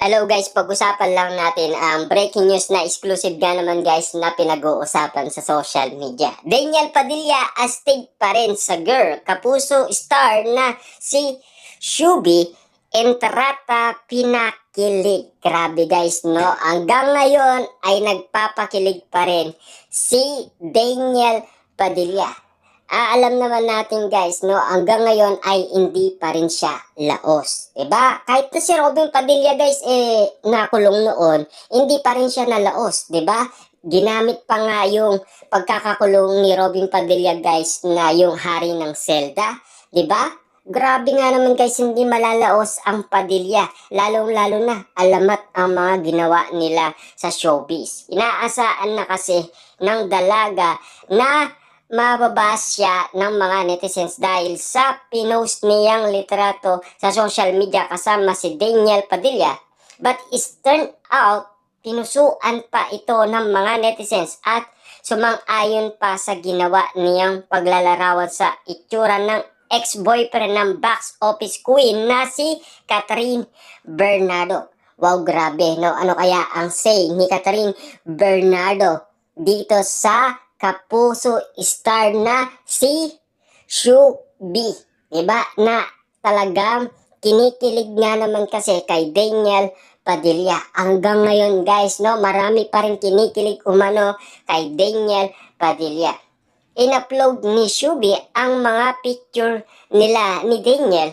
Hello guys, pag-usapan lang natin ang breaking news na exclusive nga naman guys na pinag-uusapan sa social media. Daniel Padilla astig pa rin sa girl, kapuso star na si Shubi Entrata pinakilig. Grabe guys, no? Hanggang ngayon ay nagpapakilig pa rin si Daniel Padilla. Alam naman natin guys, no, hanggang ngayon ay hindi pa rin siya laos. Diba? Kahit na si Robin Padilla guys, nakulong noon, hindi pa rin siya nalaos. Diba? Ginamit pa nga yung pagkakakulong ni Robin Padilla guys na yung hari ng Zelda. Diba? Grabe nga naman guys, hindi malalaos ang Padilla. Lalong-lalo na, alamat ang mga ginawa nila sa showbiz. Inaasaan na kasi ng dalaga na mababas siya ng mga netizens dahil sa pinost niyang litrato sa social media kasama si Daniel Padilla. But it turned out, pinusuan pa ito ng mga netizens at sumang-ayon pa sa ginawa niyang paglalarawan sa itsura ng ex-boyfriend ng box office queen na si Catherine Bernardo. Wow, grabe, no? Ano kaya ang say ni Catherine Bernardo dito sa kapuso star na si Shubi, diba? Na talagang kinikilig nga naman kasi kay Daniel Padilla. Hanggang ngayon guys, no, marami pa rin kinikilig umano kay Daniel Padilla. In-upload ni Shubi ang mga picture nila ni Daniel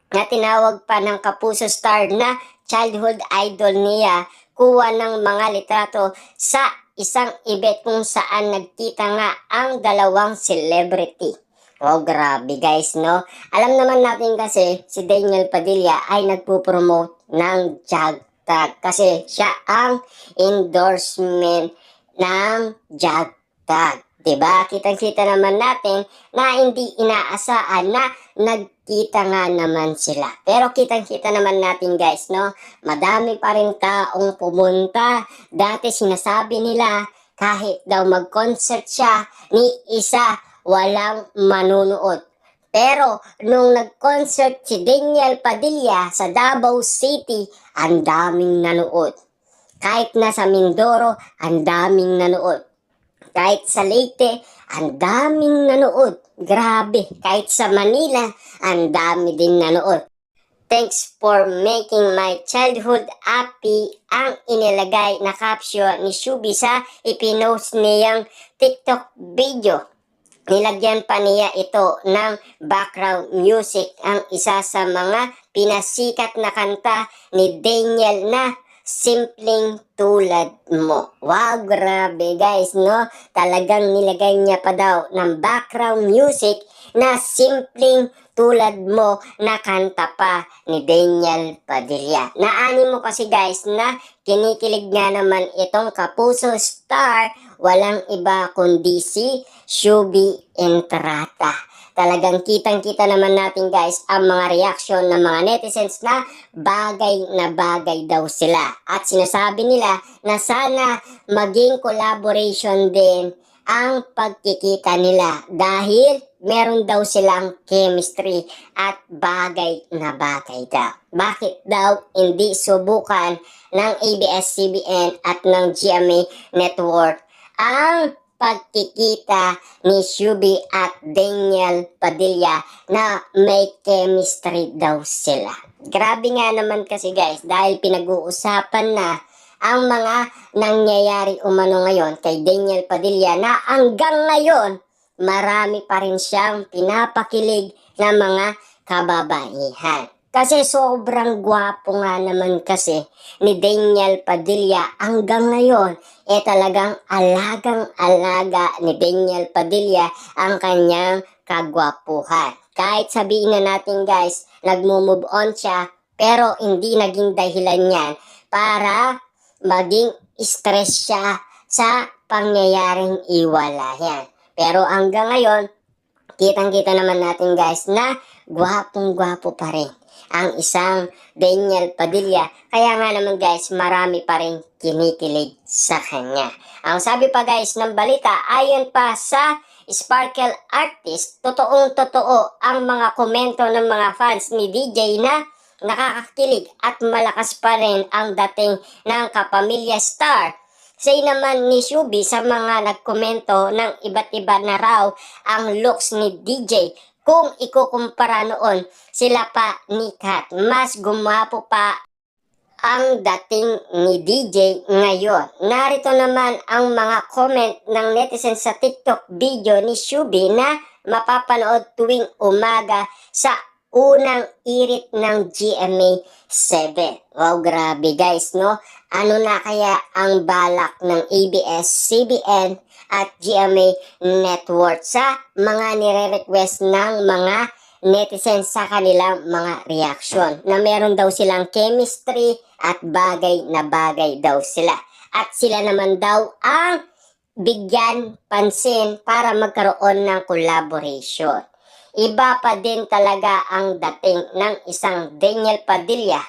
na tinawag pa ng kapuso star na childhood idol niya, kuha ng mga litrato sa isang event kung saan nagkita nga ang dalawang celebrity. Oh, grabe guys, no? Alam naman natin kasi si Daniel Padilla ay nagpo-promote ng JagTag kasi siya ang endorsement ng JagTag. Diba? Kitang-kita naman natin na hindi inaasaan na nagkita nga naman sila. Pero kitang-kita naman natin guys, no? Madami pa rin taong pumunta. Dati sinasabi nila kahit daw mag-concert siya ni isa, walang manunood. Pero nung nag-concert si Daniel Padilla sa Davao City, ang daming nanood. Kahit nasa Mindoro, ang daming nanood. Kahit sa Leyte, ang daming nanood. Grabe, kahit sa Manila, ang dami din nanood. Thanks for making my childhood happy ang inilagay na caption ni Shubi sa ipinost niyang TikTok video. Nilagyan pa niya ito ng background music, ang isa sa mga pinasikat na kanta ni Daniel na Simpleng Tulad Mo. Wow, grabe guys, no? Talagang nilagay niya pa daw ng background music na Simpleng Tulad Mo na kanta pa ni Daniel Padilla. Naani mo kasi guys na kinikilig nga naman itong kapuso star, walang iba kundi si Shubi Entrata. Talagang kitang-kita naman natin guys ang mga reaksyon ng mga netizens na bagay daw sila. At sinasabi nila na sana maging collaboration din ang pagkikita nila dahil meron daw silang chemistry at bagay daw. Bakit daw hindi subukan ng ABS-CBN at ng GMA Network ang pagkikita ni Shubi at Daniel Padilla na may chemistry daw sila. Grabe nga naman kasi guys dahil pinag-uusapan na ang mga nangyayari umano ngayon kay Daniel Padilla na hanggang ngayon marami pa rin siyang pinapakilig na mga kababaihan. Kasi sobrang gwapo nga naman kasi ni Daniel Padilla hanggang ngayon. Talagang alagang-alaga ni Daniel Padilla ang kanyang kagwapuhan. Kahit sabihin na natin guys, nagmo-move on siya, pero hindi naging dahilan yan para maging stress siya sa pangyayaring iwalayan. Pero hanggang ngayon, kitang-kita naman natin guys na gwapong-gwapo pa rin ang isang Daniel Padilla. Kaya nga naman guys, marami pa rin kinikilig sa kanya. Ang sabi pa guys ng balita, ayon pa sa Sparkle Artist, totoong-totoo ang mga komento ng mga fans ni DJ na nakakakilig at malakas pa rin ang dating ng kapamilya star. Say naman ni Shubi sa mga nagkomento ng iba't iba na raw ang looks ni DJ. Kung ikukumpara noon sila pa ni Kat, mas gumapo pa ang dating ni DJ ngayon. Narito naman ang mga comment ng netizens sa TikTok video ni Shubi na mapapanood tuwing umaga sa unang irit ng GMA 7. Wow, grabe guys, no? Ano na kaya ang balak ng ABS-CBN at GMA Network sa mga nire-request ng mga netizens sa kanilang mga reaction na meron daw silang chemistry at bagay na bagay daw sila. At sila naman daw ang bigyan pansin para magkaroon ng collaboration. Iba pa din talaga ang dating ng isang Daniel Padilla,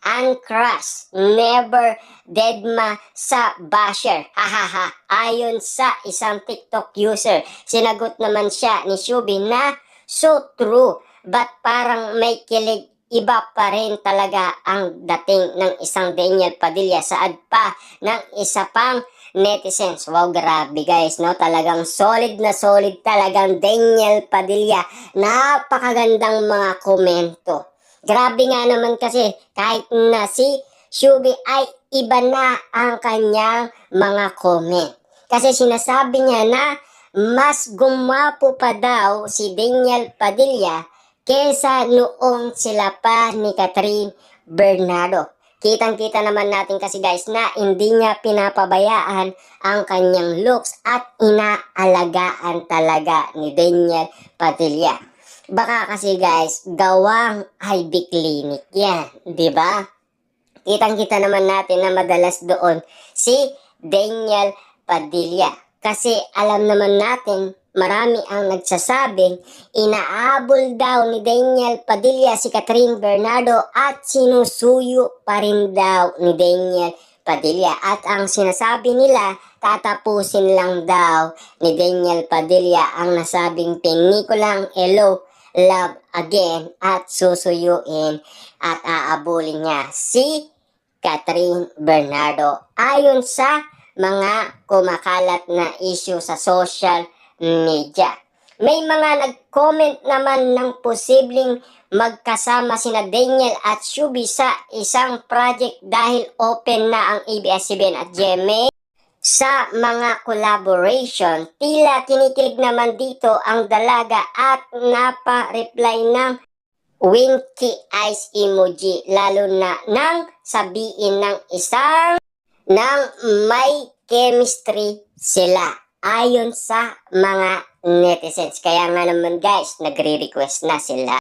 uncrush, never deadma sa basher. Hahaha. Ayon sa isang TikTok user, sinagot naman siya ni Shubi na so true, but parang may kilig. Iba pa rin talaga ang dating ng isang Daniel Padilla, saad pa ng isa pang netizens. Wow, grabe guys, no? Talagang solid na solid talagang Daniel Padilla. Napakagandang mga komento. Grabe nga naman kasi kahit na si Shubi ay iba na ang kanyang mga comment. Kasi sinasabi niya na mas gumapo pa daw si Daniel Padilla kesa noong sila pa ni Catherine Bernardo. Kitang-kita naman natin kasi guys na hindi niya pinapabayaan ang kanyang looks at inaalagaan talaga ni Daniel Padilla. Baka kasi guys, gawang IB clinic yan, di ba? Kitang-kita naman natin na madalas doon si Daniel Padilla. Kasi alam naman natin, marami ang nagsasabing inaabol daw ni Daniel Padilla si Catherine Bernardo at sinusuyo pa rin daw ni Daniel Padilla. At ang sinasabi nila, tatapusin lang daw ni Daniel Padilla ang nasabing pelikulang Hello, Love Again at susuyuin at aabulin niya si Catherine Bernardo. Ayon sa mga kumakalat na issue sa social media. May mga nag-comment naman ng posibleng magkasama sina Daniel at Shubi sa isang project dahil open na ang ABS-CBN at GMA sa mga collaboration. Tila kinikilig naman dito ang dalaga at napa-reply ng winky eyes emoji, lalo na nang sabihin ng isang nang may chemistry sila ayon sa mga netizens. Kaya nga naman guys, nagre-request na sila.